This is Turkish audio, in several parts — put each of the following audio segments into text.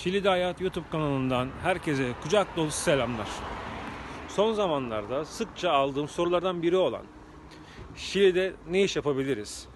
Şili'de Hayat YouTube kanalından herkese kucak dolusu selamlar. Son zamanlarda sıkça aldığım sorulardan biri olan Şili'de ne iş yapabiliriz?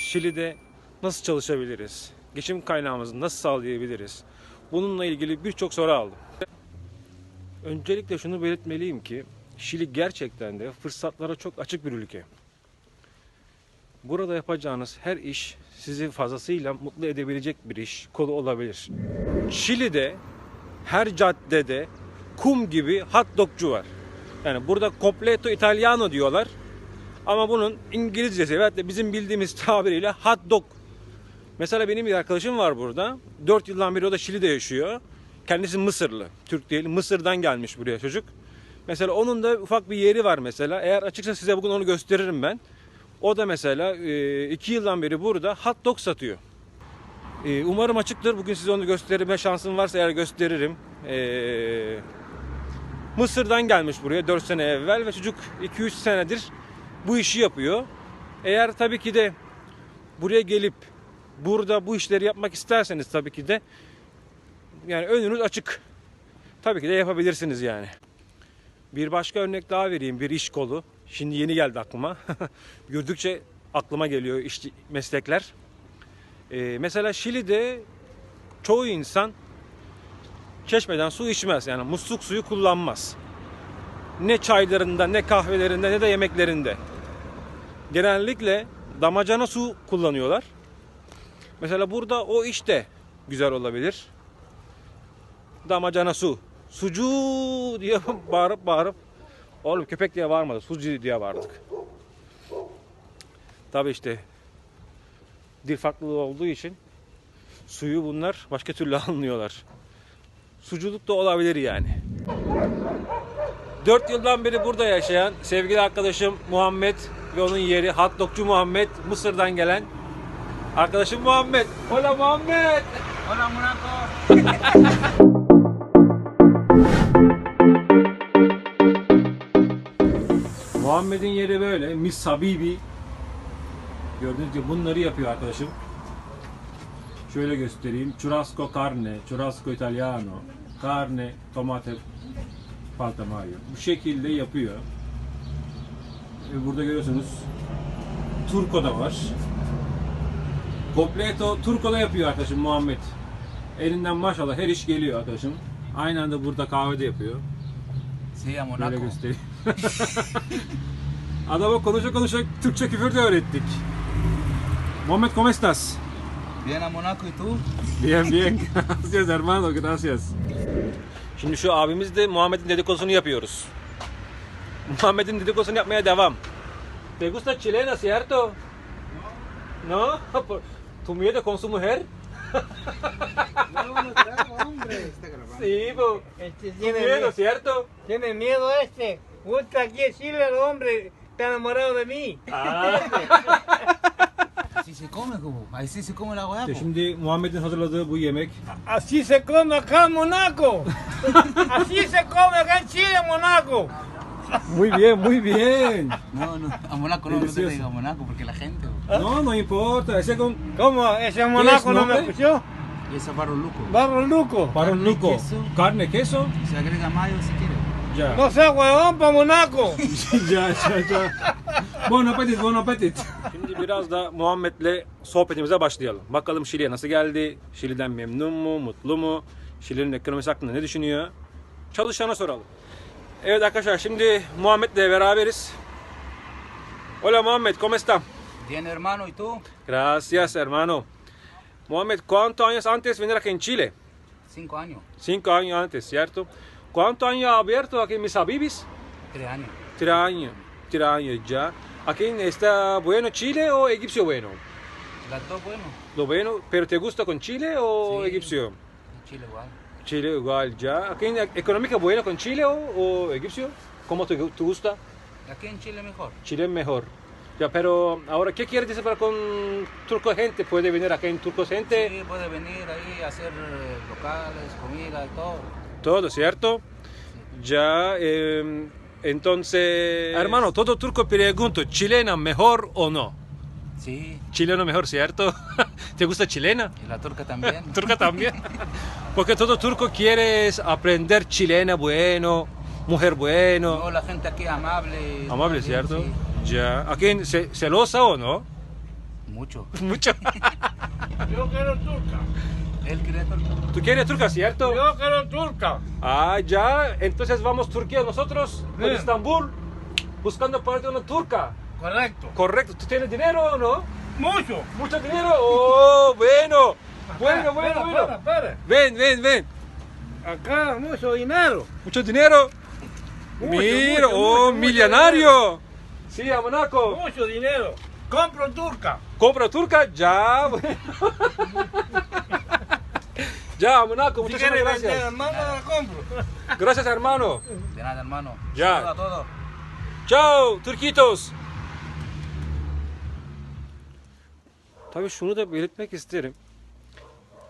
Şili'de nasıl çalışabiliriz? Geçim kaynağımızı nasıl sağlayabiliriz? Bununla ilgili birçok soru aldım. Öncelikle şunu belirtmeliyim ki Şili gerçekten de fırsatlara çok açık bir ülke. Burada yapacağınız her iş sizi fazlasıyla mutlu edebilecek bir iş kolu olabilir. Şili'de her caddede kum gibi hot dogcu var. Yani burada completo italiano diyorlar. Ama bunun İngilizcesi veyahut da bizim bildiğimiz tabiriyle hot dog. Mesela benim bir arkadaşım var burada. 4 yıldan beri o da Şili'de yaşıyor. Kendisi Mısırlı. Türk değil. Mısır'dan gelmiş buraya çocuk. Mesela onun da ufak bir yeri var mesela. Eğer açıksa size bugün onu gösteririm ben. O da mesela 2 yıldan beri burada hot dog satıyor. Umarım açıktır. Bugün size onu gösterme şansım varsa eğer gösteririm. Mısır'dan gelmiş buraya 4 sene evvel ve çocuk 2-3 senedir bu işi yapıyor. Eğer tabii ki de buraya gelip burada bu işleri yapmak isterseniz tabii ki de yani önünüz açık. Tabii ki de yapabilirsiniz yani. Bir başka örnek daha vereyim. Bir iş kolu. Şimdi yeni geldi aklıma. Gördükçe aklıma geliyor meslekler. Mesela Şili'de çoğu insan çeşmeden su içmez. Yani musluk suyu kullanmaz. Ne çaylarında, ne kahvelerinde, ne de yemeklerinde. Genellikle damacana su kullanıyorlar. Mesela burada o iş de güzel olabilir. Damacana su. Sucu diye bağırıp oğlum köpek diye bağırmadı. Sucu diye bağırdık. Tabii işte dil farklılığı olduğu için suyu bunlar başka türlü anlıyorlar. Suculuk da olabilir yani. 4 yıldan beri burada yaşayan sevgili arkadaşım Muhammed ve onun yeri hot dogcu Muhammed, Mısır'dan gelen arkadaşım Muhammed. Hola Muhammed. Hola Monaco. Muhammed'in yeri böyle. Mis Habibi. Gördüğünüz gibi bunları yapıyor arkadaşım. Şöyle göstereyim. Churrasco carne, churrasco italiano, carne, tomate, palta mayo. Bu şekilde yapıyor. Burada görüyorsunuz. Turco da var. Completo Turco da yapıyor arkadaşım Muhammed. Elinden maşallah her iş geliyor arkadaşım. Aynı anda burada kahve de yapıyor. Sí, a Böyle Monaco. göstereyim. Adama konuşa Türkçe küfür de öğrettik. Muhammed, ¿cómo estás? Bien a Monaco y tú. Bien, bien. Gracias hermano, gracias. Şimdi şu abimiz de Muhammed'in dedikodusunu yapıyoruz. Muhammed'in dedikodusunu yapmaya devam. ¿Te gusta chilena, cierto? No? ¿Tu miedo con su mujer? No, no trago, hombre. Sí, po. Este ¿Tu miedo, cierto? tiene miedo este. Gusta aquí en Chile el hombre está enamorado de mí. Ah. Así se come, como. Así se come la hueá. İşte şimdi Muhammed'in hazırladığı bu yemek. Así se come acá en Monaco. Así se come acá en Chile, en Monaco. Muy bien, muy bien. No, no, a Monaco no te Delicioso. digo a Monaco porque la gente. No, no importa. Ese con ¿Cómo? ¿Ese en Monaco no me nombre? escuchó? Y ese barro luco. Barro Luco. para un luco. Queso. Carne, queso. Y se agrega mayo si quiere. Ya. No seas huevón pa' Monaco. ya. Bon appetit, bon appetit. Şimdi biraz da Muhammed'le sohbetimize başlayalım. Bakalım Şili'ye nasıl geldi? Şili'den memnun mu, mutlu mu? Şili'nin ekonomisi hakkında ne düşünüyor? Çalışana soralım. Evet arkadaşlar, şimdi Muhammed'le beraberiz. Hola Muhammed, ¿cómo está? Bien, hermano, ¿y tú? Gracias, hermano. Muhammed, ¿cuántos años antes de venir aquí en Chile? 5 años. 5 años antes, ¿cierto? ¿Cuántos años ha abierto aquí en Mis Habibis? 3 años. 3 años ya. ¿Aquí está bueno Chile o egipcio bueno? Las dos, bueno. Lo bueno, pero ¿te gusta con Chile o Sí. egipcio? En Chile igual. Chile igual ya. ¿Aquí en económica bueno con Chile o egipcio? ¿Cómo te gusta? Aquí en Chile mejor. Chile es mejor. Ya, pero ahora, ¿qué quieres decir para con Turco Gente? ¿Puede venir acá en Turco Gente? Sí, puede venir ahí a hacer locales, comida y todo. Todo, ¿cierto? Ya, entonces... Hermano, todo turco pregunto, ¿chilena mejor o no? Sí, Chileno mejor, ¿cierto? ¿Te gusta chilena? y la turca también. Turca también. Porque todo turco quieres aprender chilena bueno, mujer bueno. No, la gente aquí amable. Amable, bien, ¿cierto? sí. Ya. ¿Aquí celosa o no? Mucho. Mucho. Yo quiero turca. Él quiere todo. ¿Tú quieres turca, cierto? Yo quiero turca. Ah, ya. Entonces vamos Turquía nosotros, por Bien. Estambul, buscando para una turca. Correcto. Correcto. ¿Tú tienes dinero o no? Mucho. ¿Mucho dinero? Oh, bueno. Bueno, bueno, Espera, bueno. espera. Ven, ven, ven. Acá mucho dinero. ¿Mucho dinero? Mucho, Mira, mucho, oh, mucho, millonario. Sí, a Monaco. Mucho dinero. Compro turca. ¿Compra turca? Ya, bueno. Ya, a Monaco, Si muchísimas quieres vender, gracias. hermano, la compro. Gracias, hermano. De nada, hermano. Ya. Saludos a todos. Ciao Türkitos. Tabii şunu da belirtmek isterim.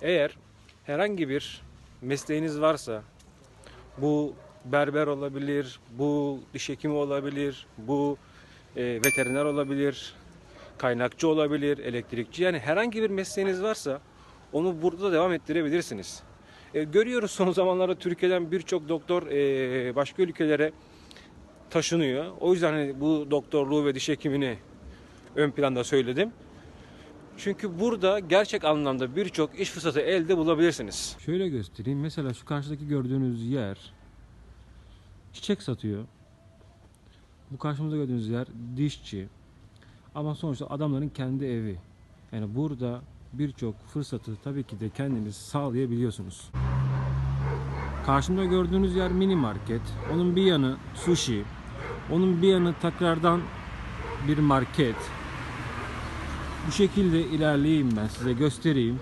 Eğer herhangi bir mesleğiniz varsa, bu berber olabilir, bu diş hekimi olabilir, bu veteriner olabilir, kaynakçı olabilir, elektrikçi, yani herhangi bir mesleğiniz varsa onu burada da devam ettirebilirsiniz. Görüyoruz son zamanlarda Türkiye'den birçok doktor başka ülkelere taşınıyor. O yüzden hani bu doktorluğu ve diş hekimini ön planda söyledim. Çünkü burada gerçek anlamda birçok iş fırsatı elde bulabilirsiniz. Şöyle göstereyim. Mesela şu karşıdaki gördüğünüz yer çiçek satıyor. Bu karşımızda gördüğünüz yer dişçi. Ama sonuçta adamların kendi evi. Yani burada birçok fırsatı tabii ki de kendiniz sağlayabiliyorsunuz. Karşımda gördüğünüz yer mini market. Onun bir yanı sushi. Onun bir yanı tekrardan bir market. Bu şekilde ilerleyeyim, ben size göstereyim.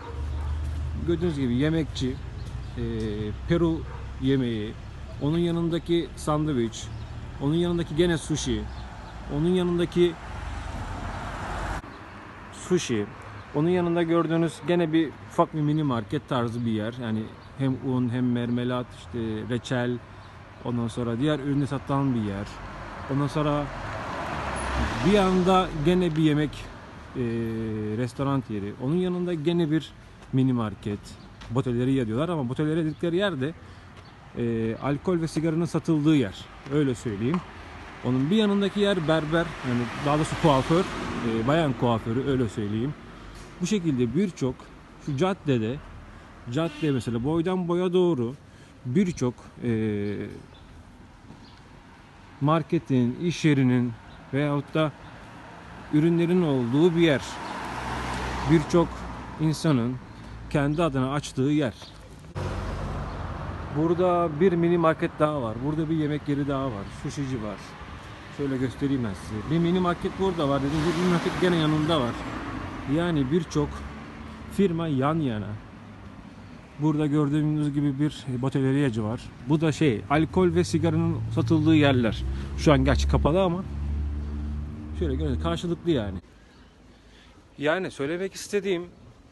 Gördüğünüz gibi yemekçi, Peru yemeği, onun yanındaki sandviç, onun yanındaki gene sushi, onun yanındaki sushi, onun yanında gördüğünüz gene bir ufak bir mini market tarzı bir yer. Yani hem un hem mermelat, işte reçel, ondan sonra diğer ürünü satan bir yer. Ondan sonra bir yanda gene bir yemek restoran yeri. Onun yanında gene bir mini market. Botelleria diyorlar ama botelleria dedikleri yerde alkol ve sigaranın satıldığı yer. Öyle söyleyeyim. Onun bir yanındaki yer berber. Yani daha doğrusu kuaför. Bayan kuaförü, öyle söyleyeyim. Bu şekilde birçok şu cadde mesela boydan boya doğru birçok marketin, iş yerinin veyahut da ürünlerin olduğu bir yer. Birçok insanın kendi adına açtığı yer. Burada bir mini market daha var. Burada bir yemek yeri daha var. Sushici var. Şöyle göstereyim ben size. Bir mini market burada var. Dediğim gibi bir mini market gene yanında var. Yani birçok firma yan yana. Burada gördüğünüz gibi bir boteleriacı var. Bu da alkol ve sigaranın satıldığı yerler. Şu an gerçi kapalı ama şöyle görüyorsunuz, karşılıklı yani. Yani söylemek istediğim,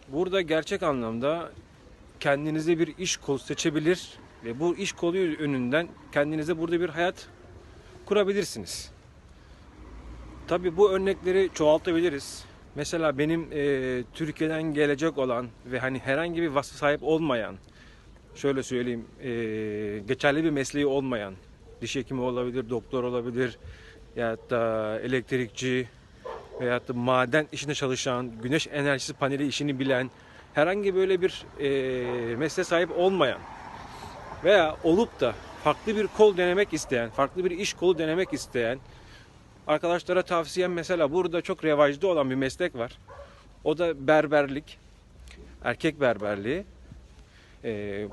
burada gerçek anlamda kendinize bir iş kolu seçebilir ve bu iş kolu önünden kendinize burada bir hayat kurabilirsiniz. Tabii bu örnekleri çoğaltabiliriz. Mesela benim Türkiye'den gelecek olan ve hani herhangi bir vasfı sahip olmayan, şöyle söyleyeyim, geçerli bir mesleği olmayan, diş hekimi olabilir, doktor olabilir, ya da elektrikçi veyahut da maden işinde çalışan, güneş enerjisi paneli işini bilen, herhangi böyle bir mesleğe sahip olmayan veya olup da farklı bir kol denemek isteyen, farklı bir iş kolu denemek isteyen arkadaşlara tavsiyem, mesela burada çok revaçta olan bir meslek var. O da berberlik, erkek berberliği.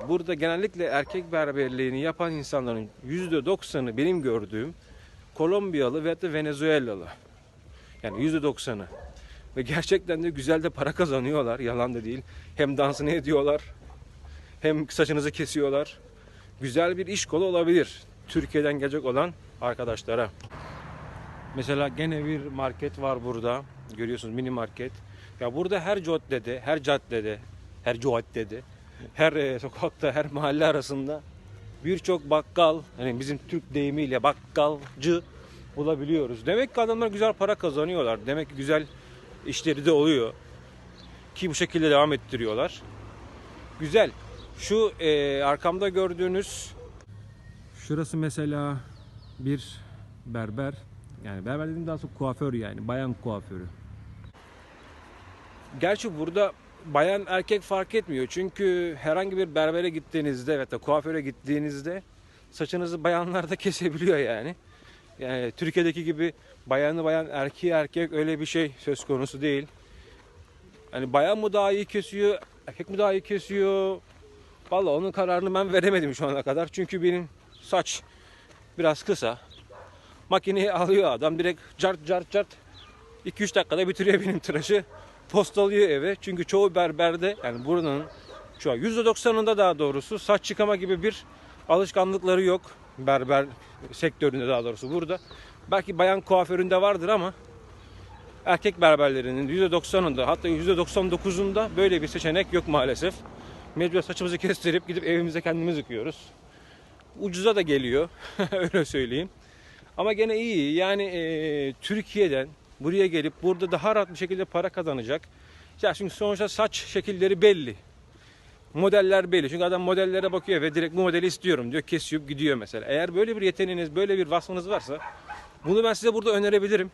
Burada genellikle erkek berberliğini yapan insanların %90'ı benim gördüğüm Kolombiyalı veya da Venezuelalı. Yani %90'ı. Ve gerçekten de güzel de para kazanıyorlar. Yalan da değil. Hem dansını ediyorlar, hem saçınızı kesiyorlar. Güzel bir iş kolu olabilir Türkiye'den gelecek olan arkadaşlara. Mesela gene bir market var burada. Görüyorsunuz, mini market. Ya burada her caddede, her sokakta, her mahalle arasında birçok bakkal, hani bizim Türk deyimiyle bakkalcı bulabiliyoruz. Demek ki adamlar güzel para kazanıyorlar. Demek ki güzel işleri de oluyor. Ki bu şekilde devam ettiriyorlar. Güzel. Şu arkamda gördüğünüz şurası mesela bir berber. Yani berber dediğim daha çok kuaför, yani bayan kuaförü. Gerçi burada bayan erkek fark etmiyor. Çünkü herhangi bir berbere gittiğinizde ve kuaföre gittiğinizde saçınızı bayanlar da kesebiliyor yani. Yani Türkiye'deki gibi bayanı bayan, erkeği erkek, öyle bir şey söz konusu değil. Hani bayan mı daha iyi kesiyor, erkek mi daha iyi kesiyor? Vallahi onun kararını ben veremedim şu ana kadar. Çünkü benim saç biraz kısa. Makineyi alıyor adam, direkt cart cart cart 2-3 dakikada bitiriyor benim tıraşı. Postalıyor eve. Çünkü çoğu berberde, yani buranın şu an %90'ında daha doğrusu saç yıkama gibi bir alışkanlıkları yok. Berber sektöründe daha doğrusu burada. Belki bayan kuaföründe vardır ama erkek berberlerinin %90'ında, hatta %99'unda böyle bir seçenek yok maalesef. Mecbur saçımızı kestirip gidip evimize kendimiz yıkıyoruz. Ucuza da geliyor öyle söyleyeyim. Ama gene iyi yani, Türkiye'den buraya gelip burada daha rahat bir şekilde para kazanacak. Ya çünkü sonuçta saç şekilleri belli. Modeller belli. Çünkü adam modellere bakıyor ve direkt bu modeli istiyorum diyor. Kesiyor gidiyor mesela. Eğer böyle bir yeteneğiniz, böyle bir vasfınız varsa bunu ben size burada önerebilirim.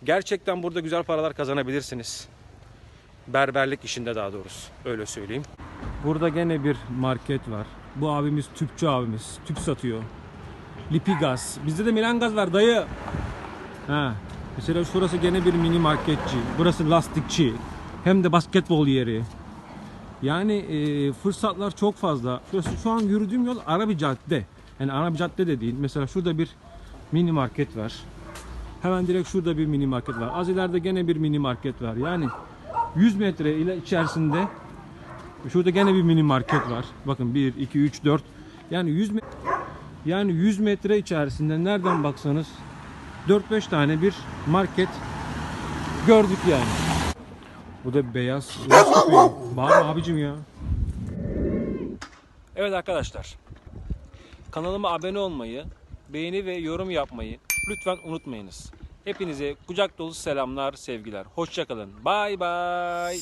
Gerçekten burada güzel paralar kazanabilirsiniz. Berberlik işinde daha doğrusu. Öyle söyleyeyim. Burada gene bir market var. Bu abimiz tüpçü abimiz. Tüp satıyor. Lipigaz. Bizde de Milangaz var dayı. Ha. Mesela şurası gene bir mini marketçi. Burası lastikçi. Hem de basketbol yeri. Yani fırsatlar çok fazla. Şurası, şu an yürüdüğüm yol ara bir cadde. Yani ana bir cadde de değil. Mesela şurada bir mini market var. Hemen direkt şurada bir mini market var. Az ileride gene bir mini market var. Yani 100 metre ile içerisinde şurada gene bir mini market var. Bakın 1, 2, 3, 4. Yani 100 metre içerisinde nereden baksanız 4-5 tane bir market gördük yani. Bu da beyaz köpeği. Bağırma abicim ya. Evet arkadaşlar. Kanalıma abone olmayı, beğeni ve yorum yapmayı lütfen unutmayınız. Hepinize kucak dolusu selamlar, sevgiler. Hoşça kalın. Bye bye.